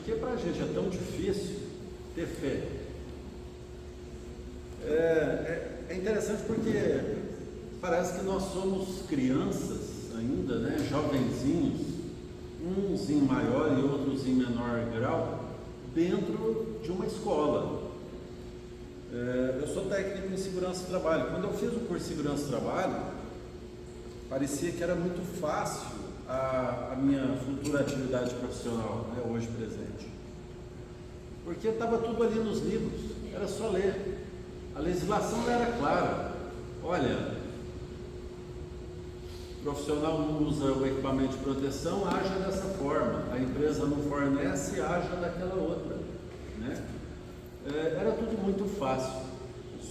que para a gente é tão difícil ter fé? É interessante porque parece que nós somos crianças ainda, né? Jovenzinhos, uns em maior e outros em menor grau, dentro de uma escola. Eu sou técnico em segurança do trabalho. Quando eu fiz o curso de segurança do trabalho, parecia que era muito fácil a minha futura atividade profissional, né, hoje presente. Porque estava tudo ali nos livros, era só ler. A legislação era clara. Olha, o profissional não usa o equipamento de proteção, haja dessa forma. A empresa não fornece, haja daquela outra, né? Era tudo muito fácil.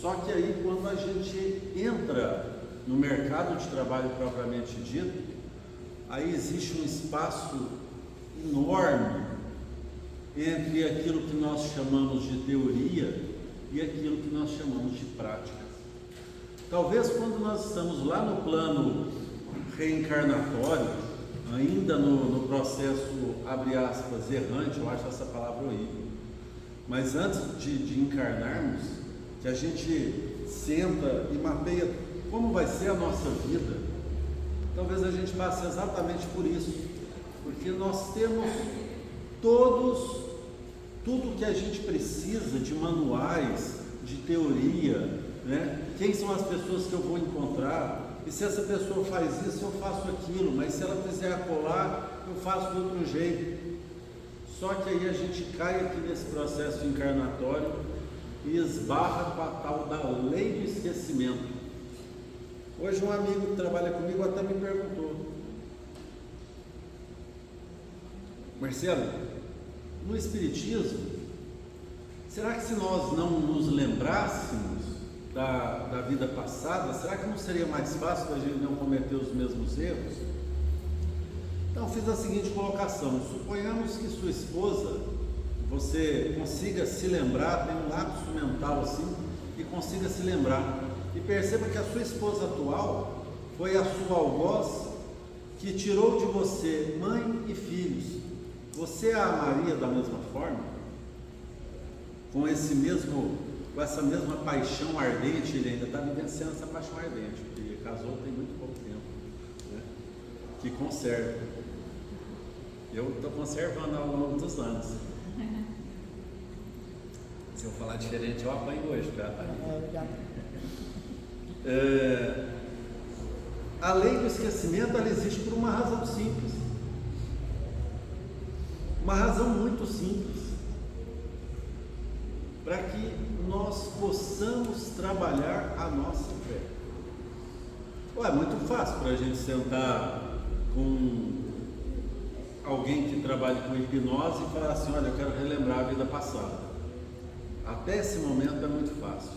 Só que aí, quando a gente entra no mercado de trabalho propriamente dito, aí existe um espaço enorme entre aquilo que nós chamamos de teoria e aquilo que nós chamamos de prática. Talvez quando nós estamos lá no plano reencarnatório, ainda no processo, abre aspas, errante, eu acho essa palavra horrível, mas antes de encarnarmos, que a gente senta e mapeia como vai ser a nossa vida, talvez a gente passe exatamente por isso, porque nós temos tudo que a gente precisa de manuais, de teoria, né? Quem são as pessoas que eu vou encontrar, e se essa pessoa faz isso, eu faço aquilo, mas se ela fizer acolá, eu faço de outro jeito. Só que aí a gente cai aqui nesse processo encarnatório e esbarra com a tal da lei do esquecimento. Hoje um amigo que trabalha comigo até me perguntou: Marcelo, no Espiritismo, será que se nós não nos lembrássemos da vida passada, será que não seria mais fácil a gente não cometer os mesmos erros? Então fiz a seguinte colocação: suponhamos que sua esposa, você consiga se lembrar, tem um lapso mental assim, e consiga se lembrar, e perceba que a sua esposa atual foi a sua algoz que tirou de você mãe e filhos. Você a amaria da mesma forma? Com essa mesma paixão ardente? Ele ainda está vivenciando essa paixão ardente, porque casou tem muito pouco tempo, né? Que conserva. Eu estou conservando ao longo dos anos. Se eu falar diferente, eu apanho hoje, tá? A lei do esquecimento, ela existe por uma razão simples. Uma razão muito simples. Para que nós possamos trabalhar a nossa fé. É muito fácil para a gente sentar com alguém que trabalha com hipnose e falar assim: olha, eu quero relembrar a vida passada. Até esse momento é muito fácil.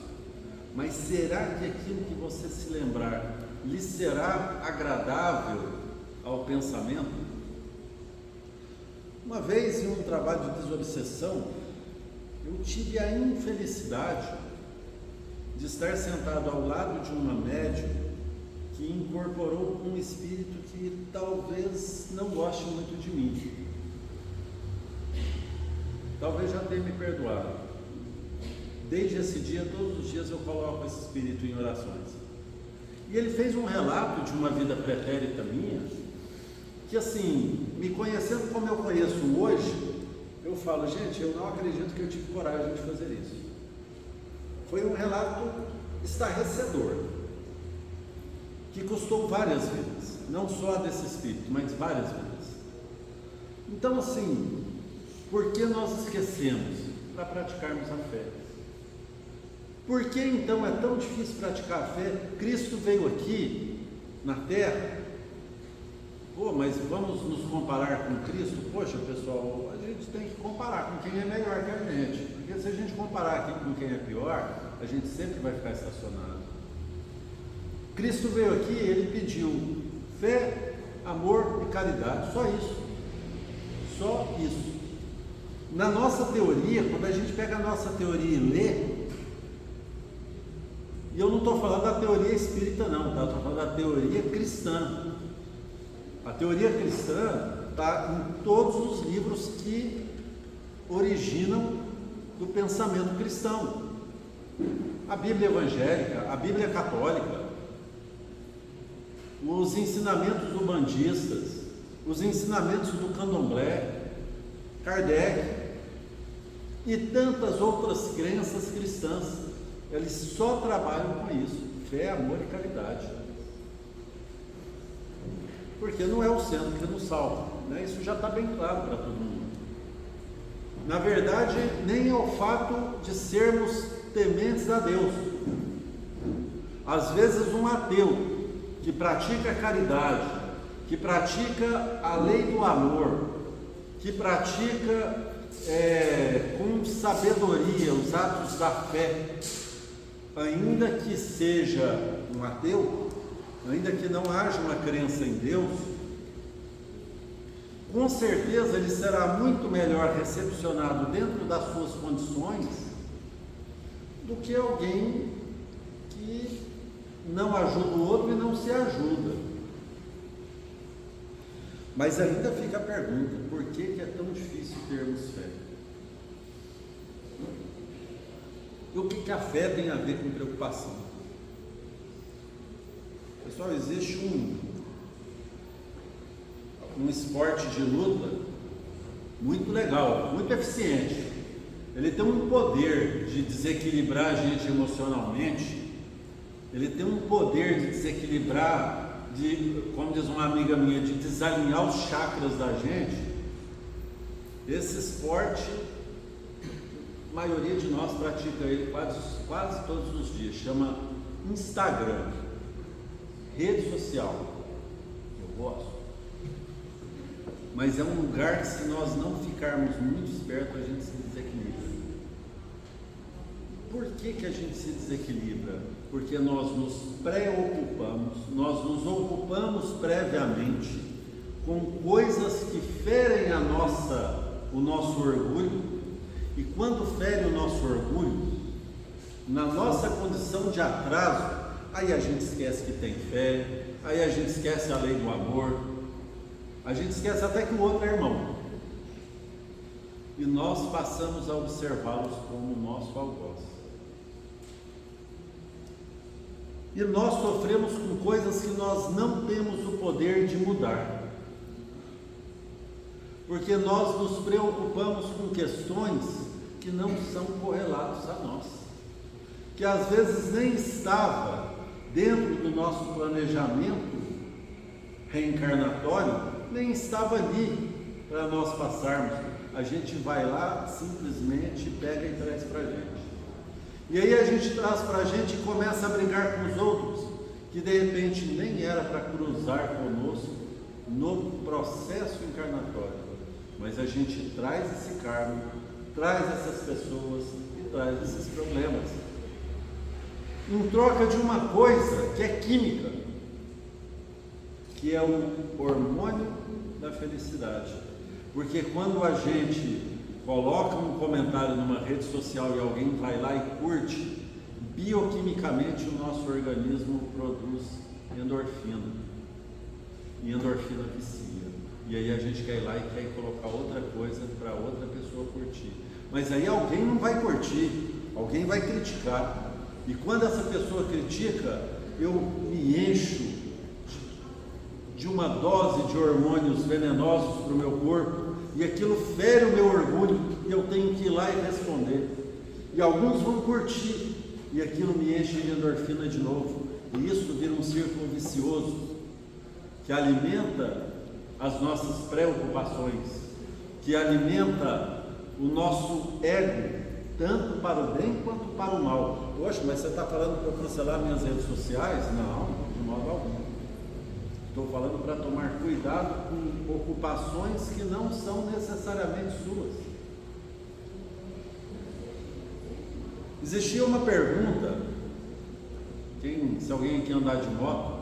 Mas será que aquilo que você se lembrar lhe será agradável ao pensamento? Uma vez, em um trabalho de desobsessão, eu tive a infelicidade de estar sentado ao lado de uma médium que incorporou um espírito que talvez não goste muito de mim. Talvez já tenha me perdoado. Desde esse dia, todos os dias eu coloco esse espírito em orações. E ele fez um relato de uma vida pretérita minha, que assim, me conhecendo como eu conheço hoje, eu falo: gente, eu não acredito que eu tive coragem de fazer isso. Foi um relato estarrecedor, que custou várias vidas, não só a desse espírito, mas várias vidas. Então assim, por que nós esquecemos? Para praticarmos a fé. Por que então é tão difícil praticar a fé? Cristo veio aqui na Terra. Mas vamos nos comparar com Cristo? Poxa, pessoal, a gente tem que comparar com quem é melhor que a gente, porque se a gente comparar aqui com quem é pior, a gente sempre vai ficar estacionado. Cristo veio aqui, ele pediu fé, amor e caridade, só isso. Só isso. Na nossa teoria, quando a gente pega a nossa teoria e lê, e eu não estou falando da teoria espírita não, tá? Estou falando da teoria cristã. A teoria cristã está em todos os livros que originam do pensamento cristão. A Bíblia evangélica, a Bíblia católica, os ensinamentos umbandistas, os ensinamentos do candomblé, Kardec e tantas outras crenças cristãs, eles só trabalham com isso: fé, amor e caridade. Porque não é o centro que nos salva, né? Isso já está bem claro para todo mundo. Na verdade, nem é o fato de sermos tementes a Deus. Às vezes um ateu que pratica a caridade, que pratica a lei do amor, que pratica com sabedoria os atos da fé, ainda que seja um ateu, ainda que não haja uma crença em Deus, com certeza ele será muito melhor recepcionado dentro das suas condições do que alguém que não ajuda o outro e não se ajuda. Mas ainda fica a pergunta: por que é tão difícil termos fé? E o que a fé tem a ver com preocupação? Pessoal, existe um esporte de luta muito legal, muito eficiente. Ele tem um poder de desequilibrar a gente emocionalmente. Ele tem um poder de desequilibrar, como diz uma amiga minha, de desalinhar os chakras da gente. Esse esporte, a maioria de nós pratica ele quase todos os dias. Chama Instagram, rede social. Eu gosto. Mas é um lugar que, se nós não ficarmos muito espertos, a gente se desequilibra. Por que a gente se desequilibra? Porque nós nos preocupamos, nós nos ocupamos previamente com coisas que ferem o nosso orgulho, e quando fere o nosso orgulho, na nossa condição de atraso, aí a gente esquece que tem fé, aí a gente esquece a lei do amor, a gente esquece até que o outro é irmão, e nós passamos a observá-los como nosso algoz. E nós sofremos com coisas que nós não temos o poder de mudar, porque nós nos preocupamos com questões que não são correlatas a nós, que às vezes nem estava dentro do nosso planejamento reencarnatório, nem estava ali para nós passarmos. A gente vai lá, simplesmente pega e traz para a gente. E aí a gente traz para a gente e começa a brigar com os outros, que de repente nem era para cruzar conosco no processo encarnatório, mas a gente traz esse karma, traz essas pessoas e traz esses problemas, em troca de uma coisa que é química, que é o hormônio da felicidade. Porque quando a gente coloca um comentário numa rede social e alguém vai lá e curte, bioquimicamente o nosso organismo produz endorfina, e endorfina vicia, e aí a gente quer ir lá e quer colocar outra coisa para outra pessoa curtir, mas aí alguém não vai curtir, alguém vai criticar, e quando essa pessoa critica, eu me encho de uma dose de hormônios venenosos para o meu corpo, e aquilo fere o meu orgulho, e eu tenho que ir lá e responder, e alguns vão curtir, e aquilo me enche de endorfina de novo, e isso vira um círculo vicioso, que alimenta as nossas preocupações, que alimenta o nosso ego, tanto para o bem quanto para o mal. Poxa, mas você está falando para eu cancelar minhas redes sociais? Não, de modo algum. Estou falando para tomar cuidado com ocupações que não são necessariamente suas. Existia uma pergunta, se alguém aqui andar de moto,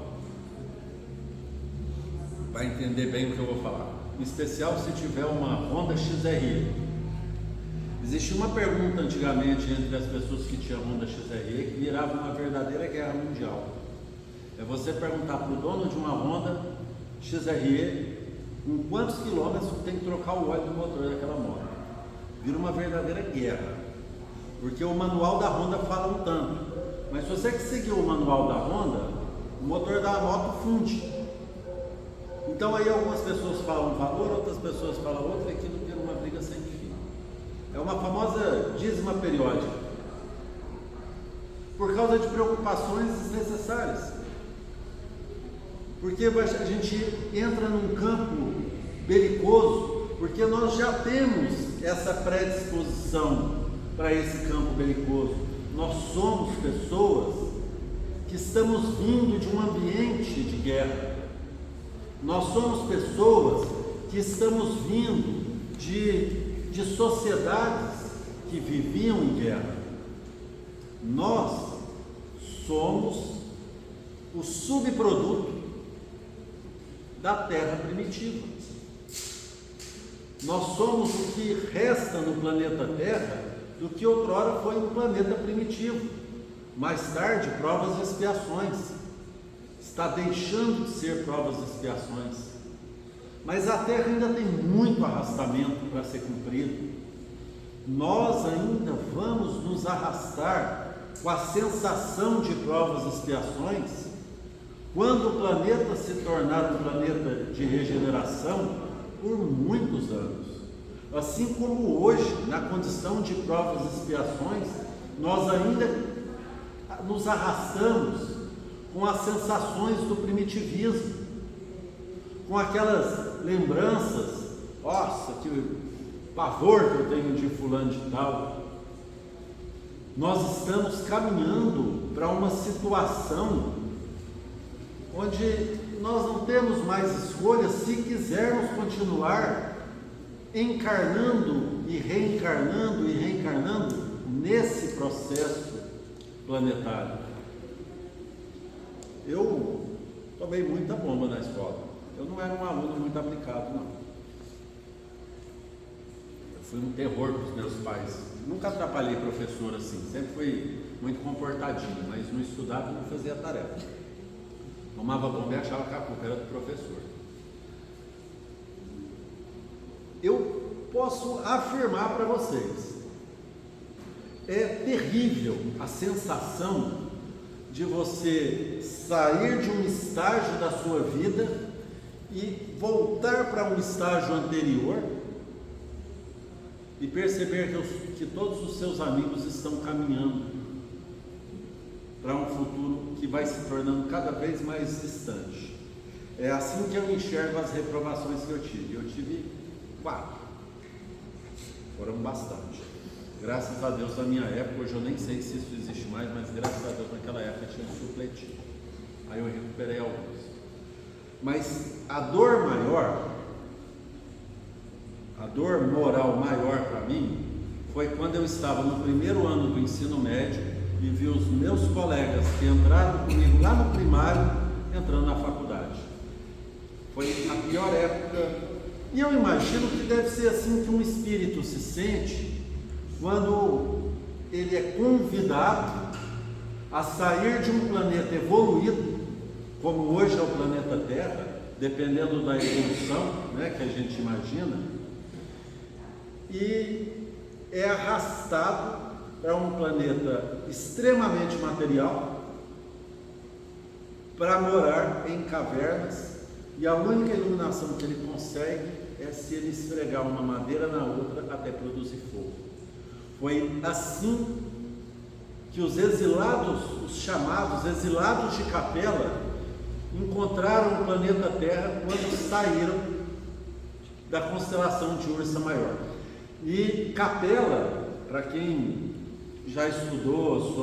vai entender bem o que eu vou falar, em especial se tiver uma Honda XRE. Existia uma pergunta antigamente entre as pessoas que tinham Honda XRE que virava uma verdadeira guerra mundial. É você perguntar para o dono de uma Honda XRE em quantos quilômetros tem que trocar o óleo do motor daquela moto. vira uma verdadeira guerra, porque o manual da Honda fala um tanto, mas se você que seguir o manual da Honda, o motor da moto funde. Então aí algumas pessoas falam um valor, outras pessoas falam outro, e aquilo vira uma briga sem fim. É uma famosa dízima periódica, por causa de preocupações desnecessárias. Porque a gente entra num campo belicoso, porque nós já temos essa predisposição para esse campo belicoso. Nós somos pessoas que estamos vindo de um ambiente de guerra. Nós somos pessoas que estamos vindo de sociedades que viviam em guerra. Nós somos o subproduto da terra primitiva. Nós somos o que resta no planeta Terra do que outrora foi um planeta primitivo. Mais tarde, provas e expiações. Está deixando de ser provas e expiações. Mas a Terra ainda tem muito arrastamento para ser cumprido. Nós ainda vamos nos arrastar com a sensação de provas e expiações quando o planeta se tornar um planeta de regeneração por muitos anos. Assim como hoje, na condição de provas e expiações, nós ainda nos arrastamos com as sensações do primitivismo, com aquelas lembranças, nossa, que pavor que eu tenho de fulano de tal. Nós estamos caminhando para uma situação onde nós não temos mais escolha se quisermos continuar encarnando e reencarnando nesse processo planetário. Eu tomei muita bomba na escola. Eu não era um aluno muito aplicado, não. Eu fui um terror para os meus pais. Nunca atrapalhei professor assim. Sempre fui muito comportadinho, mas não estudava e não fazia tarefa. Tomava bomba e achava que a culpa era do professor. Eu posso afirmar para vocês, é terrível a sensação de você sair de um estágio da sua vida e voltar para um estágio anterior e perceber que todos os seus amigos estão caminhando para um futuro que vai se tornando cada vez mais distante. É assim que eu enxergo as reprovações que eu tive. Eu tive 4. Foram bastante. Graças a Deus, na minha época, hoje eu nem sei se isso existe mais, mas graças a Deus naquela época tinha um supletivo. Aí eu recuperei alguns. Mas a dor maior, a dor moral maior para mim, foi quando eu estava no primeiro ano do ensino médio e vi os meus colegas que entraram comigo lá no primário, entrando na faculdade. Foi a pior época, e eu imagino que deve ser assim que um espírito se sente quando ele é convidado a sair de um planeta evoluído, como hoje é o planeta Terra, dependendo da evolução, né, que a gente imagina, e é arrastado para um planeta extremamente material, para morar em cavernas, e a única iluminação que ele consegue é se ele esfregar uma madeira na outra até produzir fogo. Foi assim que os exilados, os chamados exilados de Capela, encontraram o planeta Terra quando saíram da constelação de Ursa Maior. E Capela, para quem já estudou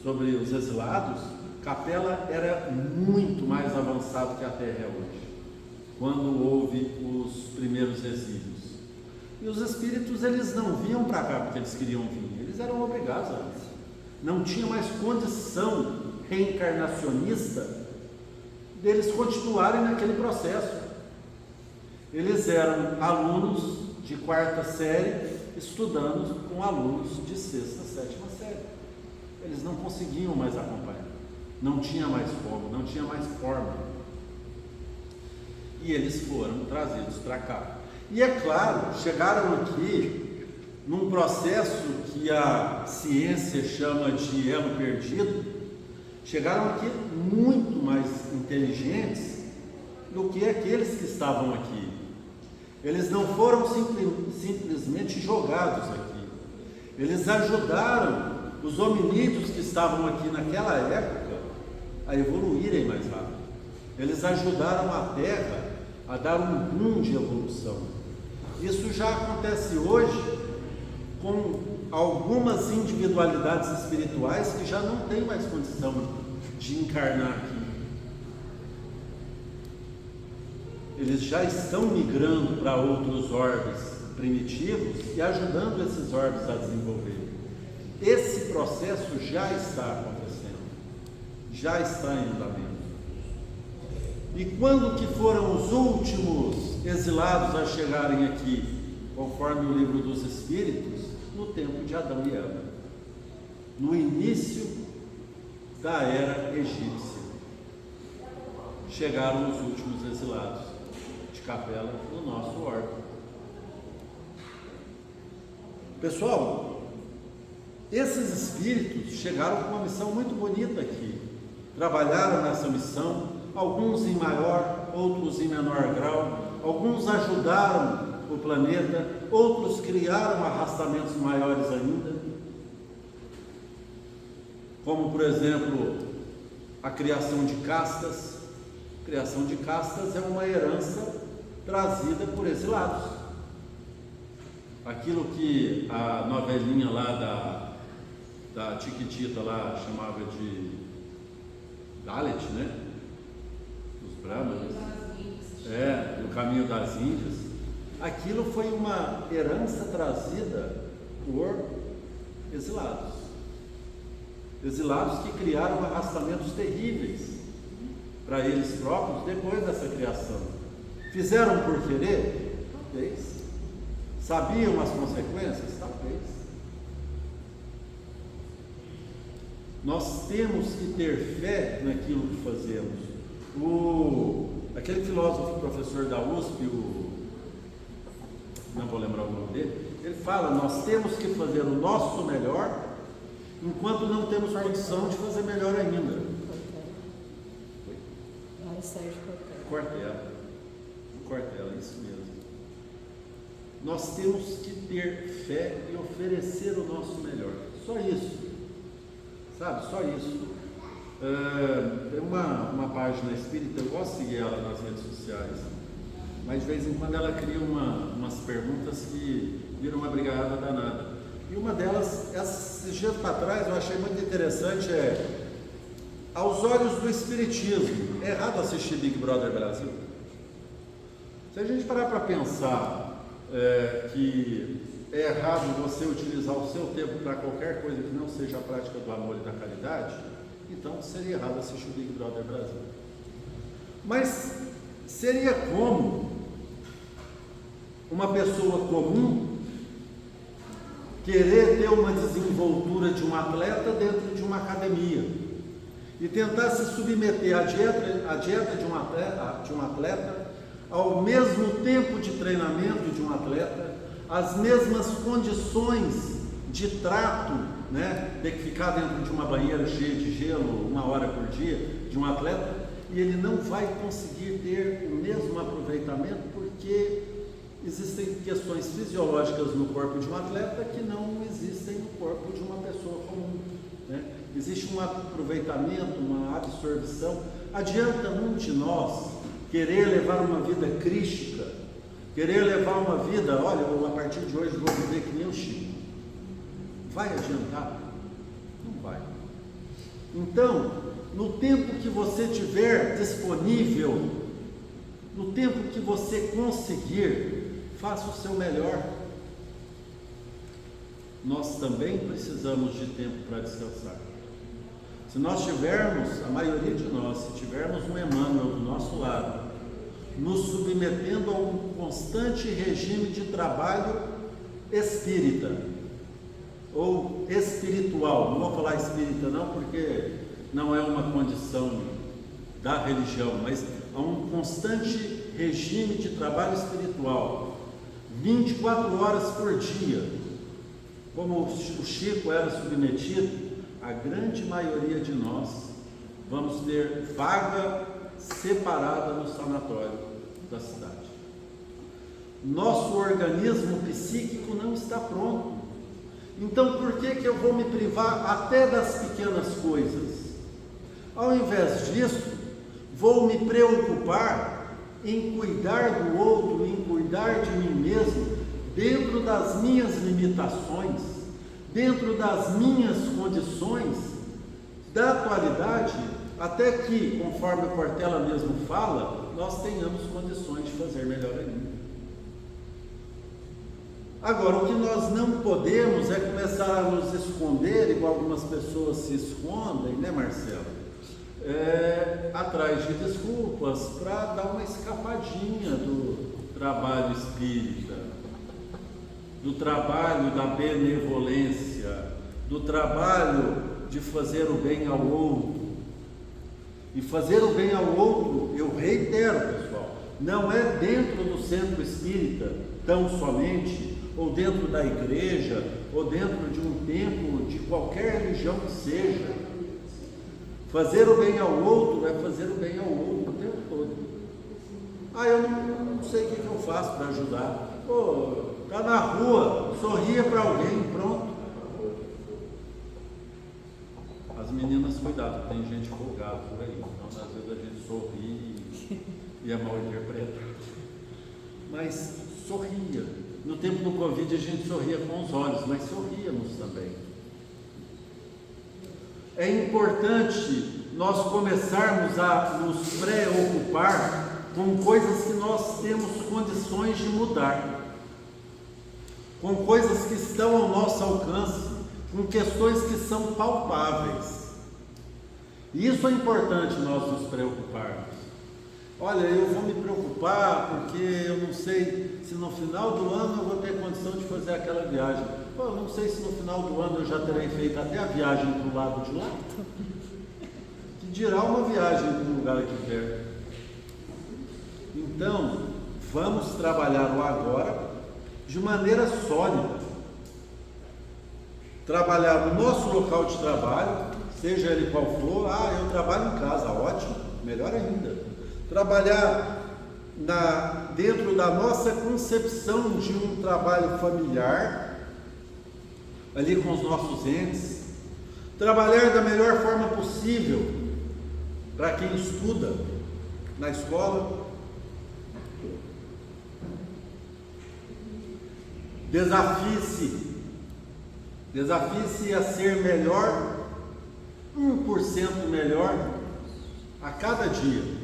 sobre os exilados, Capela era muito mais avançado que a Terra é hoje, quando houve os primeiros exílios. E os espíritos, eles não vinham para cá porque eles queriam vir, eles eram obrigados a vir. Não tinha mais condição reencarnacionista deles continuarem naquele processo. Eles eram alunos de 4ª série estudando com alunos de 6ª, 7ª série. Eles não conseguiam mais acompanhar, não tinha mais como, não tinha mais forma. E eles foram trazidos para cá. E é claro, chegaram aqui num processo que a ciência chama de elo perdido, chegaram aqui muito mais inteligentes do que aqueles que estavam aqui. Eles não foram simplesmente jogados aqui. Eles ajudaram os hominídeos que estavam aqui naquela época a evoluírem mais rápido. Eles ajudaram a Terra a dar um boom de evolução. Isso já acontece hoje com algumas individualidades espirituais que já não têm mais condição de encarnar aqui. Eles já estão migrando para outros orbes primitivos e ajudando esses orbes a desenvolver. Esse processo já está acontecendo, já está em andamento. E quando que foram os últimos exilados a chegarem aqui, conforme o livro dos Espíritos? No tempo de Adão e Eva, no início da era egípcia, chegaram os últimos exilados de Capela no nosso orbe. Pessoal, esses espíritos chegaram com uma missão muito bonita aqui, trabalharam nessa missão, alguns em maior, outros em menor grau, alguns ajudaram o planeta, outros criaram arrastamentos maiores ainda, como por exemplo a criação de castas. A criação de castas é uma herança trazida por exilados. Aquilo que a novelinha lá da Chiquitita lá chamava de Dalit, né? Os Brahmanes, do caminho das Índias. Aquilo foi uma herança trazida por exilados. Exilados que criaram arrastamentos terríveis para eles próprios depois dessa criação. Fizeram por querer? Talvez. Sabiam as consequências? Talvez. Nós temos que ter fé naquilo que fazemos. Aquele filósofo, professor da USP, não vou lembrar o nome dele, ele fala: nós temos que fazer o nosso melhor enquanto não temos condição de fazer melhor ainda. Cortella, isso mesmo. Nós temos que ter fé e oferecer o nosso melhor. Só isso. Sabe? Só isso. Tem uma página espírita, eu gosto de seguir ela nas redes sociais, mas de vez em quando ela cria umas perguntas que viram uma brigada danada. E uma delas, esses dias para trás, eu achei muito interessante, aos olhos do Espiritismo, é errado assistir Big Brother Brasil? Se a gente parar para pensar que é errado você utilizar o seu tempo para qualquer coisa que não seja a prática do amor e da caridade, então seria errado assistir o Big Brother Brasil. Mas seria como uma pessoa comum querer ter uma desenvoltura de um atleta dentro de uma academia e tentar se submeter à dieta de um atleta, ao mesmo tempo de treinamento de um atleta, as mesmas condições de trato, né? Ter que ficar dentro de uma banheira cheia de gelo 1 hora por dia de um atleta, e ele não vai conseguir ter o mesmo aproveitamento, porque existem questões fisiológicas no corpo de um atleta que não existem no corpo de uma pessoa comum, né? Existe um aproveitamento, uma absorção. Adianta um de nós querer levar uma vida crística, querer levar uma vida, olha, eu, a partir de hoje vou viver que nem o Chico? Vai adiantar? Não vai. Então, no tempo que você tiver disponível, no tempo que você conseguir, faça o seu melhor. Nós também precisamos de tempo para descansar. Se nós tivermos, a maioria de nós, se tivermos um Emmanuel do nosso lado, nos submetendo a um constante regime de trabalho espírita, ou espiritual, não vou falar espírita não, porque não é uma condição da religião, mas a um constante regime de trabalho espiritual, 24 horas por dia, como o Chico era submetido, a grande maioria de nós vamos ter vaga separada no sanatório da cidade. Nosso organismo psíquico não está pronto. Então por que eu vou me privar até das pequenas coisas? Ao invés disso, vou me preocupar em cuidar do outro, em cuidar de mim mesmo, dentro das minhas limitações, dentro das minhas condições da atualidade, até que, conforme o Cortella mesmo fala, nós tenhamos condições de fazer melhor ainda. Agora, o que nós não podemos é começar a nos esconder, igual algumas pessoas se escondem, né, Marcelo? Atrás de desculpas para dar uma escapadinha do trabalho espírita, do trabalho da benevolência, do trabalho de fazer o bem ao outro. E fazer o bem ao outro, eu reitero, pessoal, não é dentro do centro espírita tão somente, ou dentro da igreja, ou dentro de um templo, de qualquer religião que seja. Fazer o bem ao outro é fazer o bem ao outro o tempo todo. Eu não sei o que eu faço para ajudar. Está na rua, sorria para alguém, pronto. As meninas, cuidado, tem gente folgada por aí. Então, às vezes a gente sorri e é mal interpretado. Mas sorria. No tempo do Covid a gente sorria com os olhos, mas sorríamos também. É importante nós começarmos a nos preocupar com coisas que nós temos condições de mudar, com coisas que estão ao nosso alcance, com questões que são palpáveis. E isso é importante nós nos preocuparmos. Olha, eu vou me preocupar porque eu não sei se no final do ano eu vou ter condição de fazer aquela viagem. Eu não sei se no final do ano eu já terei feito até a viagem para o lado de lá. Que dirá uma viagem para um lugar aqui perto. Então, vamos trabalhar o agora de maneira sólida. Trabalhar no nosso local de trabalho, seja ele qual for. Eu trabalho em casa, ótimo, melhor ainda. Trabalhar dentro da nossa concepção de um trabalho familiar, ali com os nossos entes, trabalhar da melhor forma possível para quem estuda na escola, desafie-se a ser melhor, 1% melhor a cada dia.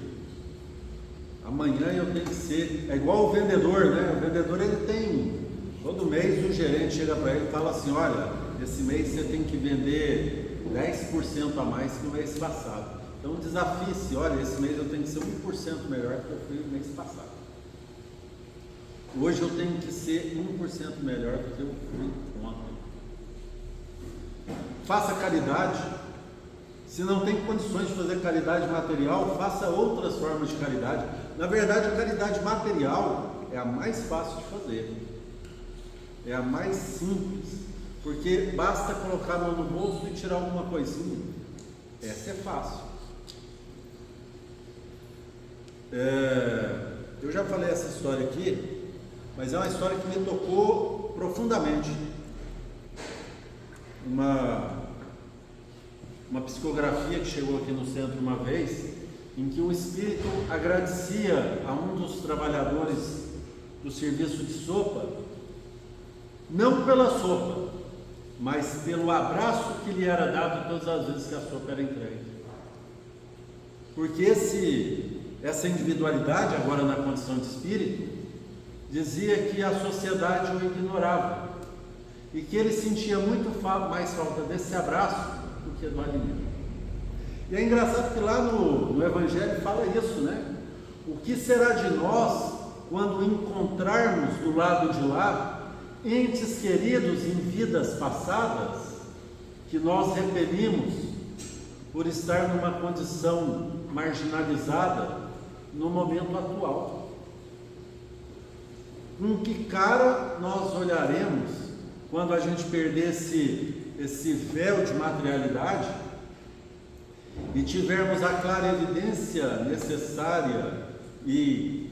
Amanhã eu tenho que ser, é igual o vendedor, né? O vendedor, ele tem, todo mês o gerente chega para ele e fala assim: olha, esse mês você tem que vender 10% a mais que o mês passado. Então desafie-se: olha, esse mês eu tenho que ser 1% melhor do que eu fui o mês passado. Hoje eu tenho que ser 1% melhor do que eu fui ontem. Faça caridade. Se não tem condições de fazer caridade material, faça outras formas de caridade. Na verdade, a caridade material é a mais fácil de fazer, é a mais simples, porque basta colocar a mão no bolso e tirar alguma coisinha. Essa é fácil. Eu já falei essa história aqui, mas é uma história que me tocou profundamente. Uma psicografia que chegou aqui no centro uma vez, em que um espírito agradecia a um dos trabalhadores do serviço de sopa, não pela sopa, mas pelo abraço que lhe era dado todas as vezes que a sopa era entregue. Porque essa individualidade, agora na condição de espírito, dizia que a sociedade o ignorava e que ele sentia muito mais falta desse abraço do que do alimento. E é engraçado que lá no Evangelho fala isso, né? O que será de nós quando encontrarmos do lado de lá entes queridos em vidas passadas que nós repelimos por estar numa condição marginalizada no momento atual? Com que cara nós olharemos quando a gente perder esse véu de materialidade e tivermos a clara evidência necessária e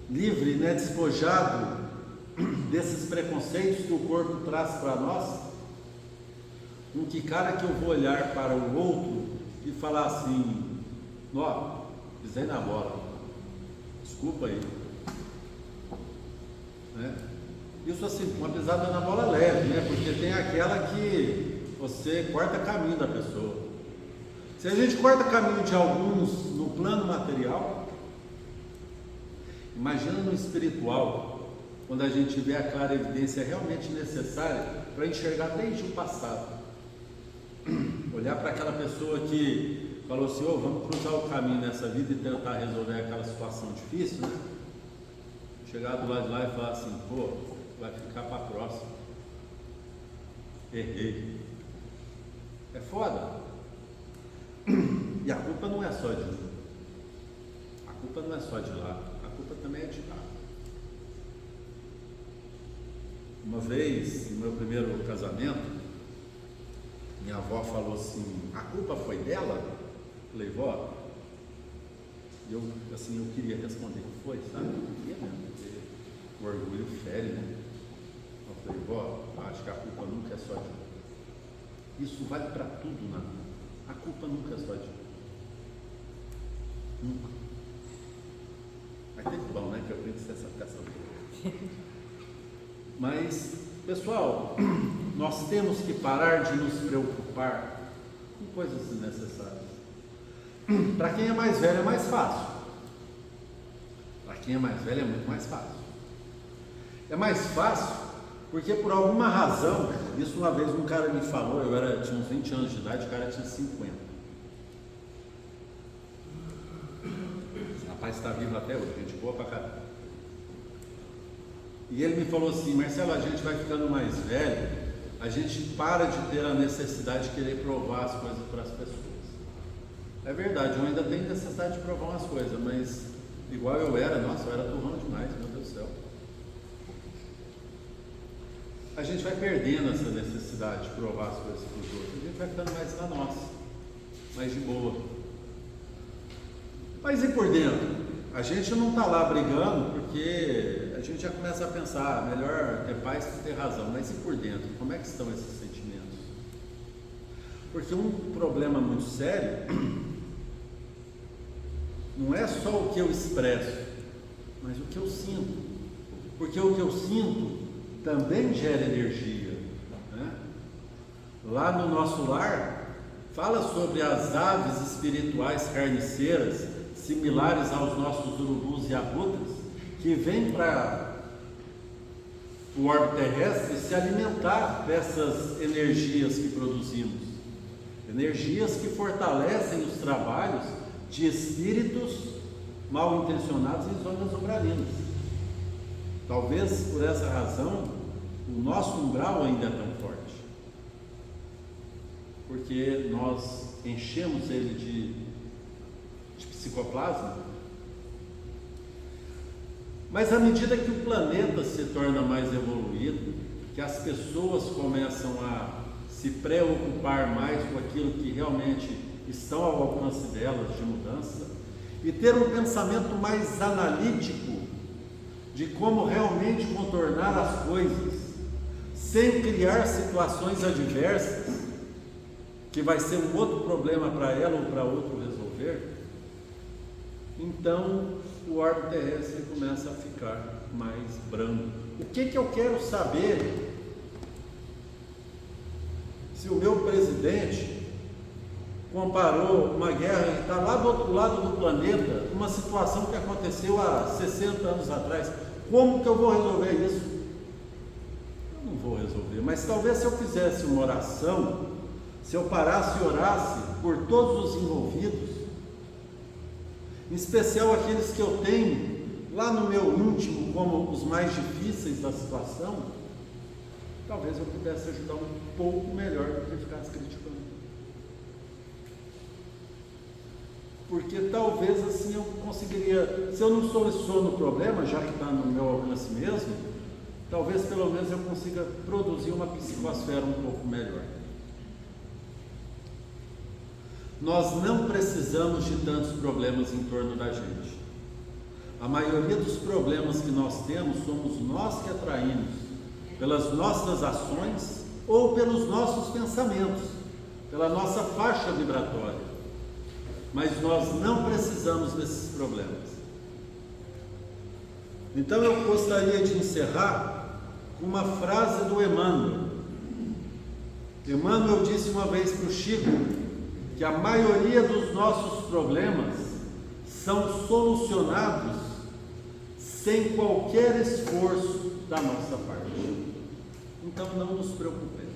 livre, né, despojado desses preconceitos que o corpo traz para nós, com que cara que eu vou olhar para o outro e falar assim, ó, pisei na bola, desculpa aí, né? Isso assim, uma pisada na bola leve, né? Porque tem aquela que você corta caminho da pessoa. Se a gente corta caminho de alguns no plano material, imagina no espiritual, quando a gente vê a clara evidência realmente necessária para enxergar desde o passado. Olhar para aquela pessoa que falou assim, oh, vamos cruzar o caminho nessa vida e tentar resolver aquela situação difícil, né? Chegar do lado de lá e falar assim, pô, vai ficar para a próxima. Errei. É foda. E a culpa não é só de um. A culpa não é só de lá. A culpa também é de cá. Uma vez, no meu primeiro casamento, minha avó falou assim, a culpa foi dela? Eu falei, vó, eu queria responder que foi, sabe? Eu queria mesmo, porque o orgulho fere, né? Eu falei, vó, acho que a culpa nunca é só de mim. Isso vale para tudo na vida. A culpa nunca é só de mim. Nunca. Mas tem que bom, né? Que eu aprendi essa boa. Mas, pessoal, nós temos que parar de nos preocupar com coisas desnecessárias. Para quem é mais velho é mais fácil. Para quem é mais velho é muito mais fácil. É mais fácil porque por alguma razão, isso uma vez um cara me falou, tinha uns 20 anos de idade, o cara tinha 50. Esse rapaz está vivo até hoje, gente boa pra caramba. E ele me falou assim, Marcelo, a gente vai ficando mais velho, a gente para de ter a necessidade de querer provar as coisas para as pessoas. É verdade, eu ainda tenho necessidade de provar umas coisas, mas igual eu era, nossa, eu era turrão demais, meu Deus do céu. A gente vai perdendo essa necessidade de provar as coisas para os outros, a gente vai ficando mais na nossa, mais de boa. Mas e por dentro? A gente não está lá brigando porque a gente já começa a pensar, melhor ter paz que ter razão, mas e por dentro? Como é que estão esses sentimentos? Porque um problema muito sério não é só o que eu expresso, mas o que eu sinto. Porque o que eu sinto também gera energia, né? Lá no nosso lar, fala sobre as aves espirituais carniceiras, similares aos nossos urubus e abutres, que vêm para o orbe terrestre se alimentar dessas energias que produzimos. Energias que fortalecem os trabalhos de espíritos mal intencionados em zonas umbralinas. Talvez por essa razão o nosso umbral ainda é tão forte, porque nós enchemos ele de psicoplasma. Mas à medida que o planeta se torna mais evoluído, que as pessoas começam a se preocupar mais com aquilo que realmente estão ao alcance delas de mudança e ter um pensamento mais analítico de como realmente contornar as coisas sem criar situações adversas que vai ser um outro problema para ela ou para outro resolver, então o orbe terrestre começa a ficar mais brando. O que eu quero saber se o meu presidente comparou uma guerra que está lá do outro lado do planeta, uma situação que aconteceu há 60 anos atrás? Como que eu vou resolver isso? Eu não vou resolver, mas talvez se eu fizesse uma oração, se eu parasse e orasse por todos os envolvidos, em especial aqueles que eu tenho lá no meu íntimo como os mais difíceis da situação, talvez eu pudesse ajudar um pouco melhor do que ficar criticando. Porque talvez assim eu conseguiria, se eu não soluciono o problema, já que está no meu alcance mesmo, talvez pelo menos eu consiga produzir uma psicosfera um pouco melhor. Nós não precisamos de tantos problemas em torno da gente. A maioria dos problemas que nós temos somos nós que atraímos, pelas nossas ações ou pelos nossos pensamentos, pela nossa faixa vibratória. Mas nós não precisamos desses problemas. Então eu gostaria de encerrar com uma frase do Emmanuel. Emmanuel disse uma vez para o Chico que a maioria dos nossos problemas são solucionados sem qualquer esforço da nossa parte. Então não nos preocupemos.